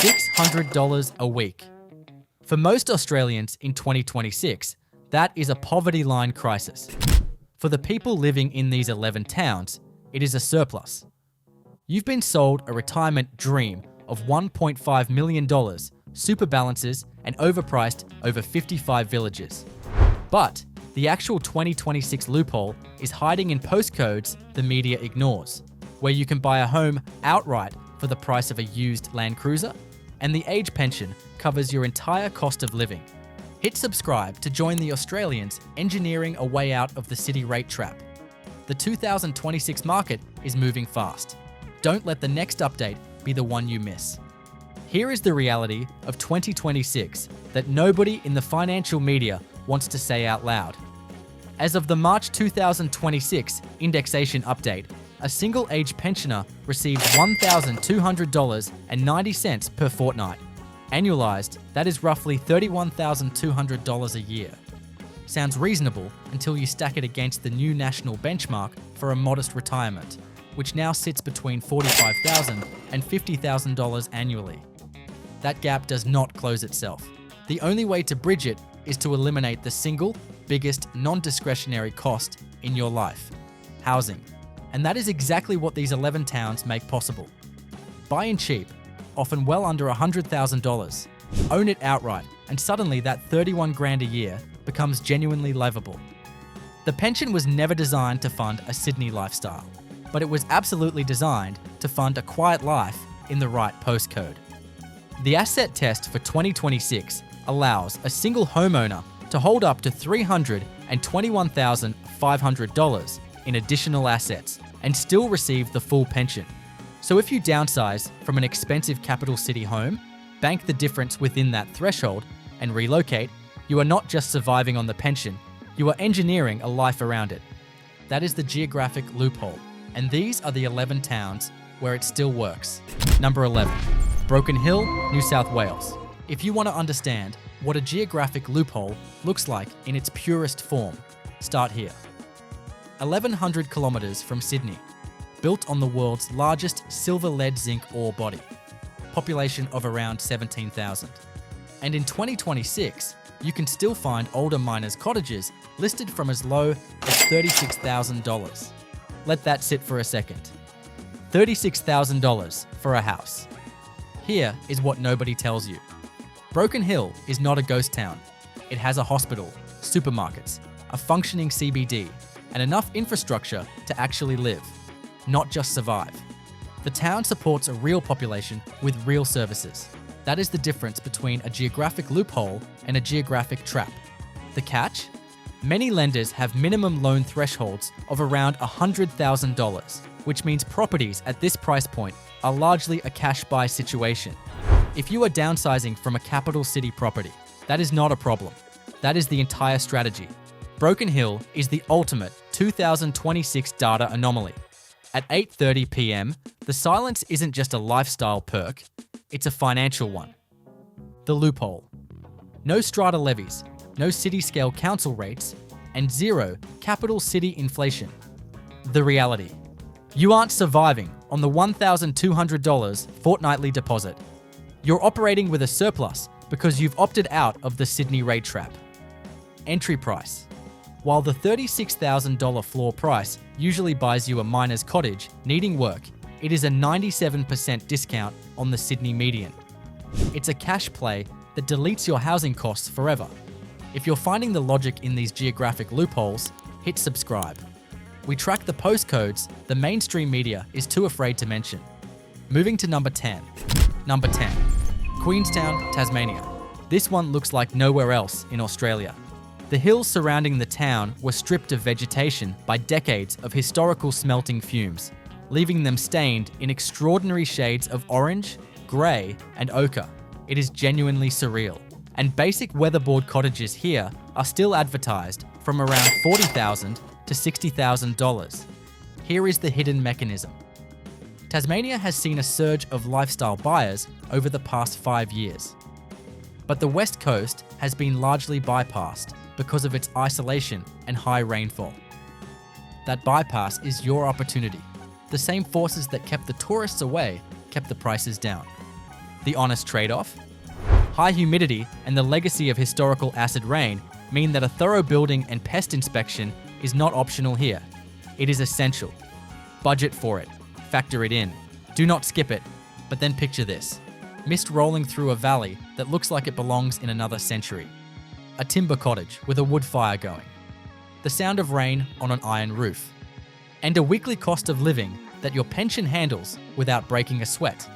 $600 a week. For most Australians in 2026, that is a poverty line crisis. For the people living in these 11 towns, it is a surplus. You've been sold a retirement dream of $1.5 million, super balances, and overpriced over 55 villages. But the actual 2026 loophole is hiding in postcodes the media ignores, where you can buy a home outright for the price of a used Land Cruiser, and the age pension covers your entire cost of living. Hit subscribe to join the Australians engineering a way out of the city rate trap. The 2026 market is moving fast. Don't let the next update be the one you miss. Here is the reality of 2026 that nobody in the financial media wants to say out loud. As of the March 2026 indexation update, a single-age pensioner received $1,200.90 per fortnight. Annualized, that is roughly $31,200 a year. Sounds reasonable until you stack it against the new national benchmark for a modest retirement, which now sits between $45,000 and $50,000 annually. That gap does not close itself. The only way to bridge it is to eliminate the single, biggest non-discretionary cost in your life: housing. And that is exactly what these 11 towns make possible. Buy in cheap, often well under $100,000. Own it outright, and suddenly that 31 grand a year becomes genuinely livable. The pension was never designed to fund a Sydney lifestyle, but it was absolutely designed to fund a quiet life in the right postcode. The asset test for 2026 allows a single homeowner to hold up to $321,500 in additional assets and still receive the full pension. So if you downsize from an expensive capital city home, bank the difference within that threshold, and relocate, you are not just surviving on the pension, you are engineering a life around it. That is the geographic loophole, and these are the 11 towns where it still works. Number 11, Broken Hill, New South Wales. If you want to understand what a geographic loophole looks like in its purest form, start here. 1,100 kilometers from Sydney, built on the world's largest silver-lead-zinc ore body, population of around 17,000. And in 2026, you can still find older miners' cottages listed from as low as $36,000. Let that sit for a second. $36,000 for a house. Here is what nobody tells you. Broken Hill is not a ghost town. It has a hospital, supermarkets, a functioning CBD, and enough infrastructure to actually live, not just survive. The town supports a real population with real services. That is the difference between a geographic loophole and a geographic trap. The catch? Many lenders have minimum loan thresholds of around $100,000, which means properties at this price point are largely a cash buy situation. If you are downsizing from a capital city property, that is not a problem. That is the entire strategy. Broken Hill is the ultimate 2026 data anomaly. At 8:30 p.m, the silence isn't just a lifestyle perk, it's a financial one. The loophole. No strata levies, no city-scale council rates, and zero capital city inflation. The reality. You aren't surviving on the $1,200 fortnightly deposit. You're operating with a surplus because you've opted out of the Sydney rate trap. Entry price. While the $36,000 floor price usually buys you a miner's cottage needing work, it is a 97% discount on the Sydney median. It's a cash play that deletes your housing costs forever. If you're finding the logic in these geographic loopholes, hit subscribe. We track the postcodes the mainstream media is too afraid to mention. Moving to number 10. Number 10. Queenstown, Tasmania. This one looks like nowhere else in Australia. The hills surrounding the town were stripped of vegetation by decades of historical smelting fumes, leaving them stained in extraordinary shades of orange, grey, and ochre. It is genuinely surreal. And basic weatherboard cottages here are still advertised from around $40,000 to $60,000. Here is the hidden mechanism. Tasmania has seen a surge of lifestyle buyers over the past 5 years. But the West Coast has been largely bypassed because of its isolation and high rainfall. That bypass is your opportunity. The same forces that kept the tourists away kept the prices down. The honest trade-off? High humidity and the legacy of historical acid rain mean that a thorough building and pest inspection is not optional here. It is essential. Budget for it. Factor it in. Do not skip it. But then picture this. Mist rolling through a valley that looks like it belongs in another century. A timber cottage with a wood fire going. The sound of rain on an iron roof. And a weekly cost of living that your pension handles without breaking a sweat.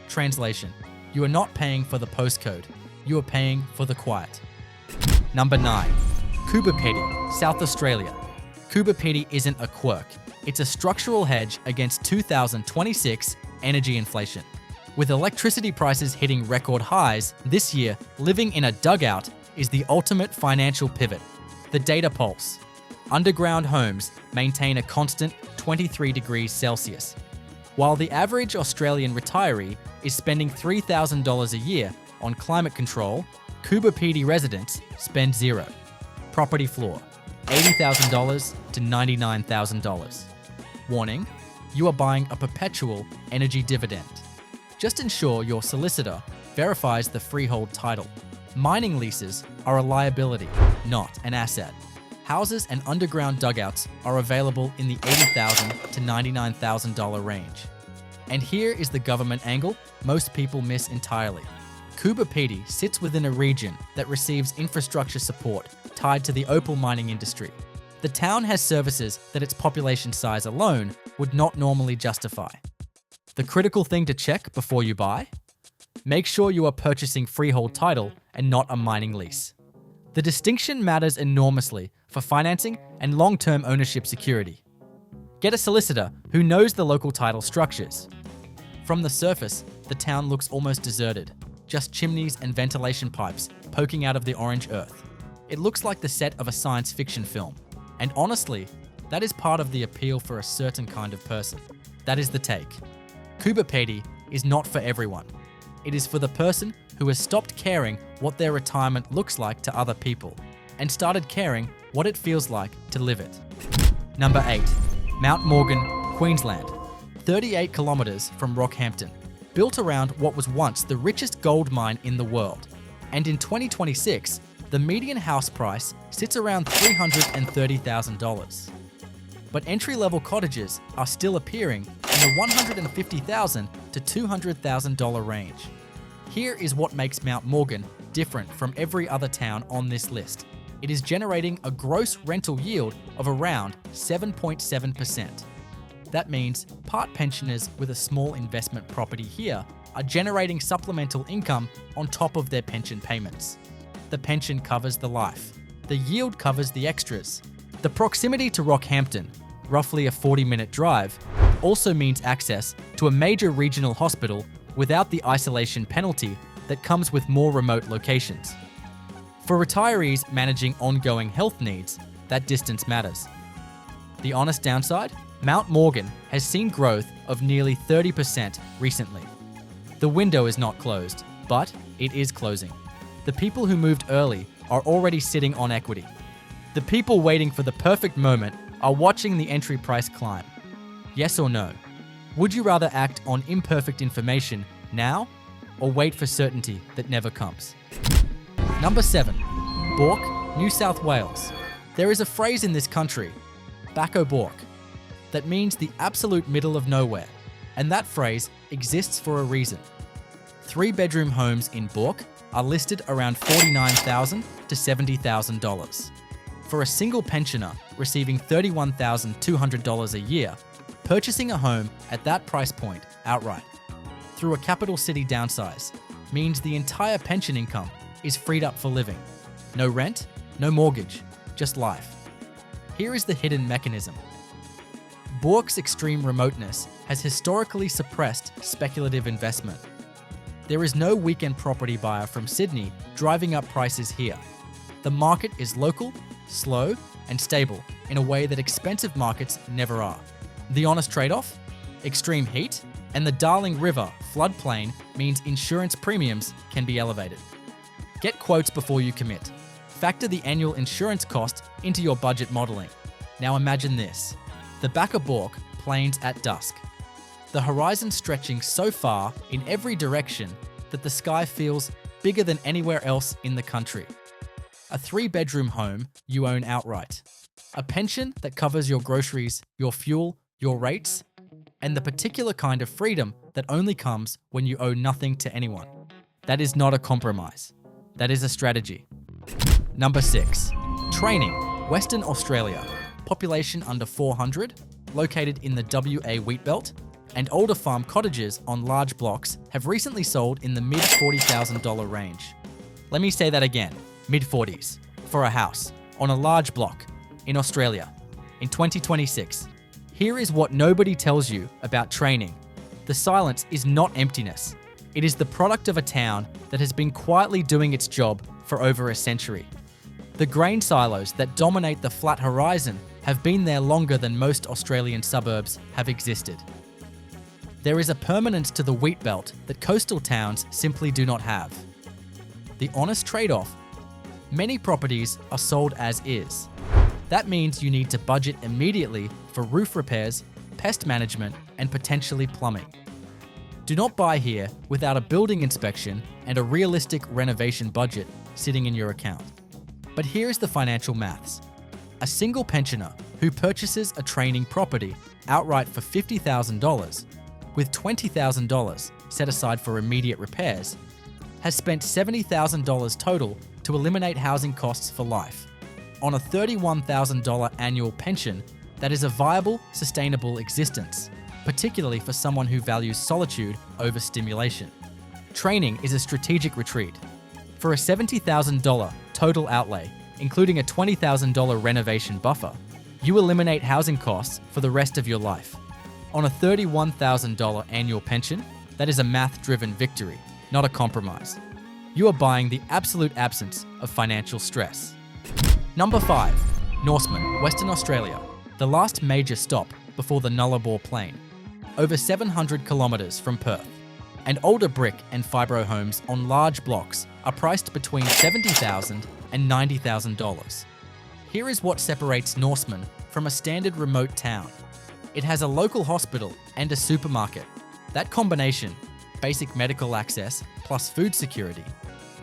Translation: you are not paying for the postcode, you are paying for the quiet. Number 9. Coober Pedy, South Australia. Coober Pedy isn't a quirk, it's a structural hedge against 2026 energy inflation. With electricity prices hitting record highs this year, living in a dugout is the ultimate financial pivot. The data pulse. Underground homes maintain a constant 23 degrees Celsius. While the average Australian retiree is spending $3,000 a year on climate control, Coober Pedy residents spend zero. Property floor, $80,000 to $99,000. Warning, you are buying a perpetual energy dividend. Just ensure your solicitor verifies the freehold title. Mining leases are a liability, not an asset. Houses and underground dugouts are available in the $80,000 to $99,000 range. And here is the government angle most people miss entirely. Coober Pedy sits within a region that receives infrastructure support tied to the opal mining industry. The town has services that its population size alone would not normally justify. The critical thing to check before you buy? Make sure you are purchasing freehold title and not a mining lease. The distinction matters enormously for financing and long-term ownership security. Get a solicitor who knows the local title structures. From the surface, the town looks almost deserted, just chimneys and ventilation pipes poking out of the orange earth. It looks like the set of a science fiction film. And honestly, that is part of the appeal for a certain kind of person. That is the take. Coober Pedy is not for everyone. It is for the person who has stopped caring what their retirement looks like to other people and started caring what it feels like to live it. Number 8. Mount Morgan, Queensland. 38 kilometers from Rockhampton. Built around what was once the richest gold mine in the world. And in 2026, the median house price sits around $330,000. But entry-level cottages are still appearing in the $150,000 to $200,000 range. Here is what makes Mount Morgan different from every other town on this list. It is generating a gross rental yield of around 7.7%. That means part pensioners with a small investment property here are generating supplemental income on top of their pension payments. The pension covers the life. The yield covers the extras. The proximity to Rockhampton, roughly a 40-minute drive, also means access to a major regional hospital without the isolation penalty that comes with more remote locations. For retirees managing ongoing health needs, that distance matters. The honest downside? Mount Morgan has seen growth of nearly 30% recently. The window is not closed, but it is closing. The people who moved early are already sitting on equity. The people waiting for the perfect moment are watching the entry price climb. Yes or no? Would you rather act on imperfect information now or wait for certainty that never comes? Number 7. Bourke, New South Wales. There is a phrase in this country, Backo Bourke, that means the absolute middle of nowhere, and that phrase exists for a reason. 3-bedroom homes in Bourke are listed around $49,000 to $70,000. For a single pensioner receiving $31,200 a year, purchasing a home at that price point outright through a capital city downsize means the entire pension income is freed up for living. No rent, no mortgage, just life. Here is the hidden mechanism. Bourke's extreme remoteness has historically suppressed speculative investment. There is no weekend property buyer from Sydney driving up prices here. The market is local, slow, and stable in a way that expensive markets never are. The honest trade-off? Extreme heat and the Darling River floodplain means insurance premiums can be elevated. Get quotes before you commit. Factor the annual insurance cost into your budget modelling. Now imagine this. The Backo Bourke plains at dusk. the horizon stretching so far in every direction that the sky feels bigger than anywhere else in the country. A 3-bedroom home you own outright. A pension that covers your groceries, your fuel, your rates, and the particular kind of freedom that only comes when you owe nothing to anyone. That is not a compromise. That is a strategy. Number 6. Trayning, Western Australia. Population under 400, located in the WA wheatbelt, and older farm cottages on large blocks have recently sold in the mid-$40,000 range. Let me say that again, mid-40s, for a house, on a large block, in Australia, in 2026. Here is what nobody tells you about Trayning. The silence is not emptiness. It is the product of a town that has been quietly doing its job for over a century. The grain silos that dominate the flat horizon have been there longer than most Australian suburbs have existed. There is a permanence to the wheat belt that coastal towns simply do not have. The honest trade-off: many properties are sold as is. That means you need to budget immediately for roof repairs, pest management, and potentially plumbing. Do not buy here without a building inspection and a realistic renovation budget sitting in your account. But here's the financial maths. A single pensioner who purchases a Trayning property outright for $50,000, with $20,000 set aside for immediate repairs, has spent $70,000 total to eliminate housing costs for life. On a $31,000 annual pension, that is a viable, sustainable existence, particularly for someone who values solitude over stimulation. Trayning is a strategic retreat. For a $70,000 total outlay, including a $20,000 renovation buffer, you eliminate housing costs for the rest of your life. On a $31,000 annual pension, that is a math-driven victory, not a compromise. You are buying the absolute absence of financial stress. Number 5. Norseman, Western Australia, the last major stop before the Nullarbor Plain, over 700 kilometres from Perth. And older brick and fibro homes on large blocks are priced between $70,000 and $90,000. Here is what separates Norseman from a standard remote town. It has a local hospital and a supermarket. That combination, basic medical access plus food security,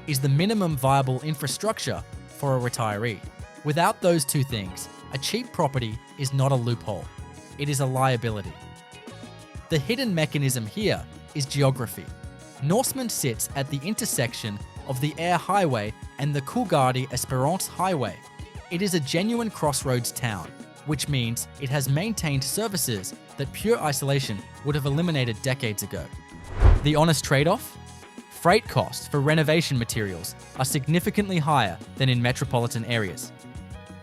is the minimum viable infrastructure for a retiree. Without those two things, a cheap property is not a loophole. It is a liability. The hidden mechanism here is geography. Norseman sits at the intersection of the Air Highway and the Coolgardie-Esperance Highway. It is a genuine crossroads town, which means it has maintained services that pure isolation would have eliminated decades ago. The honest trade-off? Freight costs for renovation materials are significantly higher than in metropolitan areas.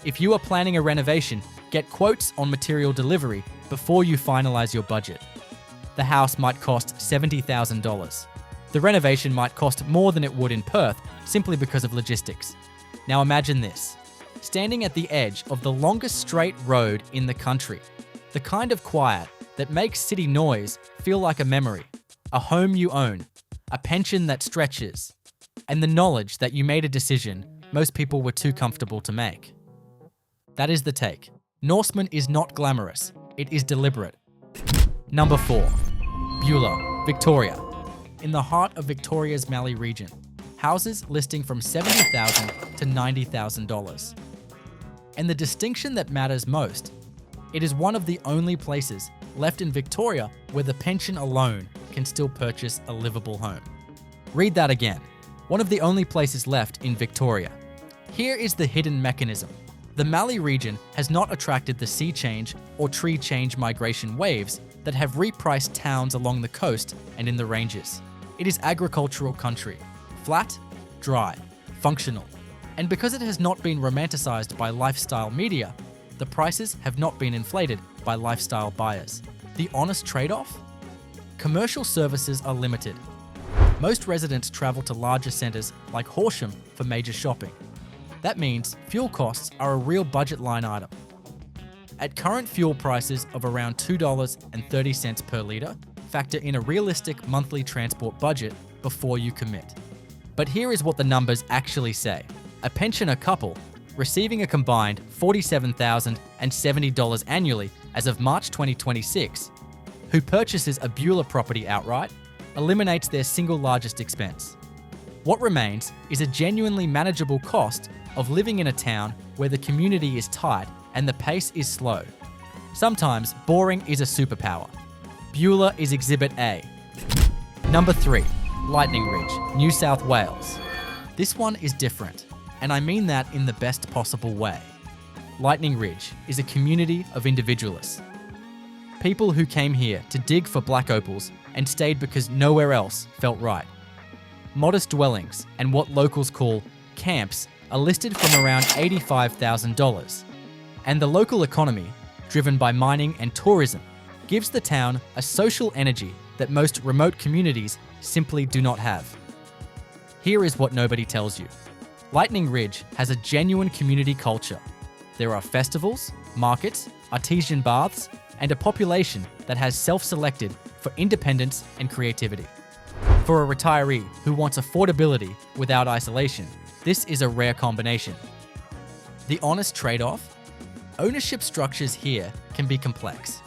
If you are planning a renovation, get quotes on material delivery before you finalize your budget. The house might cost $70,000. The renovation might cost more than it would in Perth simply because of logistics. Now imagine this. Standing at the edge of the longest straight road in the country, the kind of quiet that makes city noise feel like a memory, a home you own, a pension that stretches, and the knowledge that you made a decision most people were too comfortable to make. That is the take. Norseman is not glamorous, it is deliberate. Number 4. Beulah, Victoria. In the heart of Victoria's Mallee region, houses listing from $70,000 to $90,000. And the distinction that matters most, it is one of the only places left in Victoria where the pension alone can still purchase a livable home. Read that again. One of the only places left in Victoria. Here is the hidden mechanism. The Mallee region has not attracted the sea change or tree change migration waves that have repriced towns along the coast and in the ranges. It is agricultural country, flat, dry, functional. And because it has not been romanticized by lifestyle media, the prices have not been inflated by lifestyle buyers. The honest trade-off? Commercial services are limited. Most residents travel to larger centres like Horsham for major shopping. That means fuel costs are a real budget line item. At current fuel prices of around $2.30 per litre, factor in a realistic monthly transport budget before you commit. But here is what the numbers actually say. A pensioner couple, receiving a combined $47,070 annually as of March 2026, who purchases a Beulah property outright eliminates their single largest expense. What remains is a genuinely manageable cost of living in a town where the community is tight and the pace is slow. Sometimes boring is a superpower. Beulah is Exhibit A. Number 3, Lightning Ridge, New South Wales. This one is different, and I mean that in the best possible way. Lightning Ridge is a community of individualists. People who came here to dig for black opals and stayed because nowhere else felt right. Modest dwellings and what locals call camps are listed from around $85,000. And the local economy, driven by mining and tourism, gives the town a social energy that most remote communities simply do not have. Here is what nobody tells you. Lightning Ridge has a genuine community culture. There are festivals, markets, artesian baths, and a population that has self-selected for independence and creativity. For a retiree who wants affordability without isolation, this is a rare combination. The honest trade-off? Ownership structures here can be complex.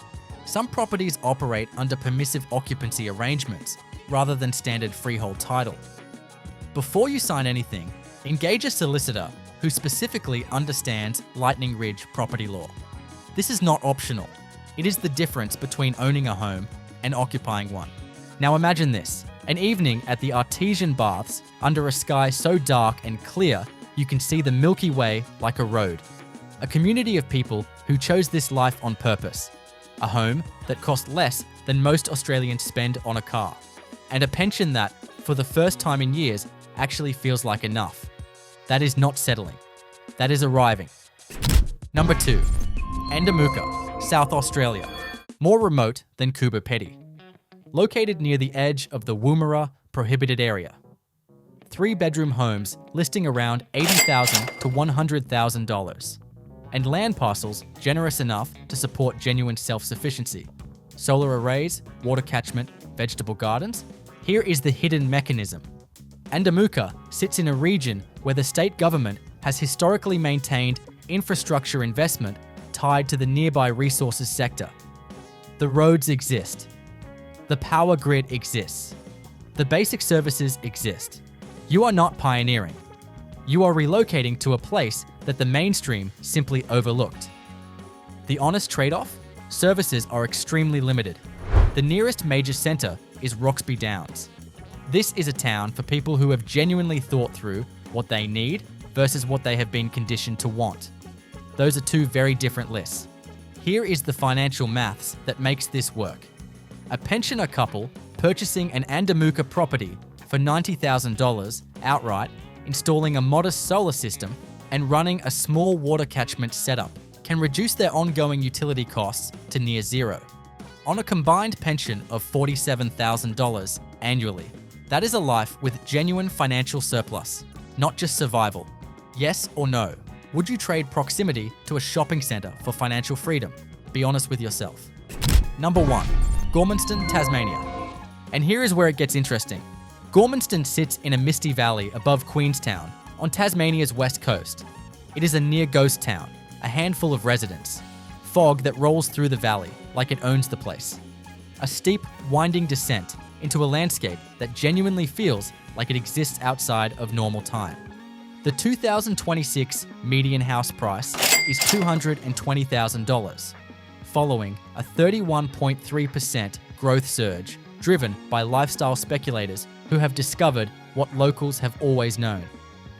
Some properties operate under permissive occupancy arrangements rather than standard freehold title. Before you sign anything, engage a solicitor who specifically understands Lightning Ridge property law. This is not optional. It is the difference between owning a home and occupying one. Now imagine this, an evening at the artesian baths under a sky so dark and clear you can see the Milky Way like a road. A community of people who chose this life on purpose. A home that cost less than most Australians spend on a car. And a pension that, for the first time in years, actually feels like enough. That is not settling. That is arriving. Number 2, Andamooka, South Australia. More remote than Coober Pedy. Located near the edge of the Woomera prohibited area. 3-bedroom homes listing around $80,000 to $100,000. And land parcels generous enough to support genuine self-sufficiency. Solar arrays, water catchment, vegetable gardens. Here is the hidden mechanism. Andamooka sits in a region where the state government has historically maintained infrastructure investment tied to the nearby resources sector. The roads exist. The power grid exists. The basic services exist. You are not pioneering. You are relocating to a place that the mainstream simply overlooked. The honest trade-off? Services are extremely limited. The nearest major centre is Roxby Downs. This is a town for people who have genuinely thought through what they need versus what they have been conditioned to want. Those are two very different lists. Here is the financial maths that makes this work. A pensioner couple purchasing an Andamooka property for $90,000 outright, installing a modest solar system, and running a small water catchment setup can reduce their ongoing utility costs to near zero. On a combined pension of $47,000 annually, that is a life with genuine financial surplus, not just survival. Yes or no? Would you trade proximity to a shopping centre for financial freedom? Be honest with yourself. Number 1, Gormanston, Tasmania. And here is where it gets interesting. Gormanston sits in a misty valley above Queenstown on Tasmania's west coast. It is a near ghost town, a handful of residents, fog that rolls through the valley like it owns the place. A steep, winding descent into a landscape that genuinely feels like it exists outside of normal time. The 2026 median house price is $220,000, following a 31.3% growth surge driven by lifestyle speculators who have discovered what locals have always known.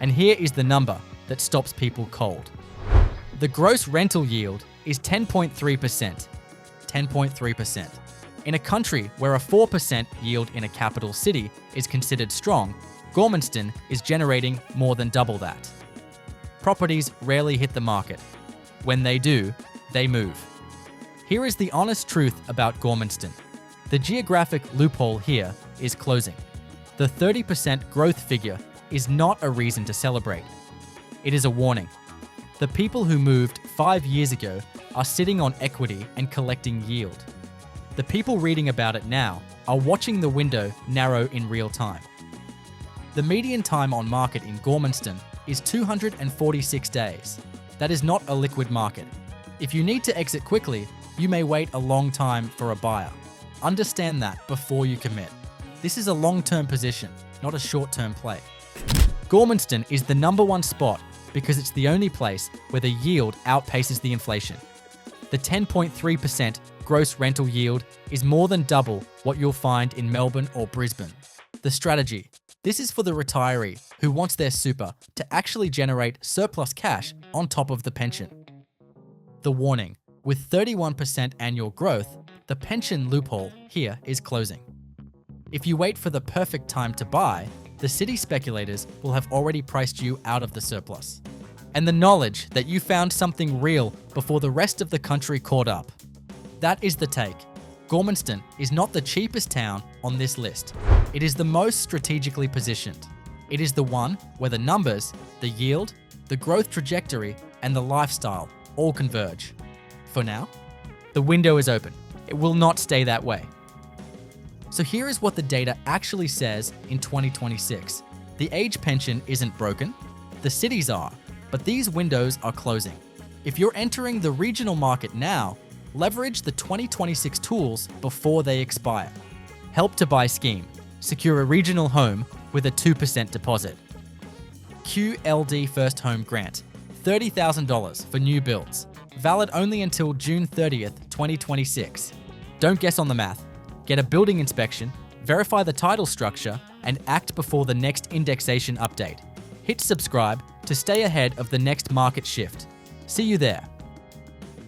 And here is the number that stops people cold. The gross rental yield is 10.3%. 10.3%. In a country where a 4% yield in a capital city is considered strong, Gormanston is generating more than double that. Properties rarely hit the market. When they do, they move. Here is the honest truth about Gormanston. The geographic loophole here is closing. The 30% growth figure is not a reason to celebrate. It is a warning. The people who moved 5 years ago are sitting on equity and collecting yield. The people reading about it now are watching the window narrow in real time. The median time on market in Gormanston is 246 days. That is not a liquid market. If you need to exit quickly, you may wait a long time for a buyer. Understand that before you commit. This is a long-term position, not a short-term play. Gormanston is the number one spot because it's the only place where the yield outpaces the inflation. The 10.3% gross rental yield is more than double what you'll find in Melbourne or Brisbane. The strategy. This is for the retiree who wants their super to actually generate surplus cash on top of the pension. The warning. With 31% annual growth, the pension loophole here is closing. If you wait for the perfect time to buy, the city speculators will have already priced you out of the surplus. And the knowledge that you found something real before the rest of the country caught up. That is the take. Gormanston is not the cheapest town on this list. It is the most strategically positioned. It is the one where the numbers, the yield, the growth trajectory, and the lifestyle all converge. For now, the window is open. It will not stay that way. So here is what the data actually says in 2026. The age pension isn't broken. The cities are, but these windows are closing. If you're entering the regional market now, leverage the 2026 tools before they expire. Help to Buy scheme. Secure a regional home with a 2% deposit. QLD First Home Grant. $30,000 for new builds. Valid only until June 30th, 2026. Don't guess on the math. Get a building inspection, verify the title structure, and act before the next indexation update. Hit subscribe to stay ahead of the next market shift. See you there.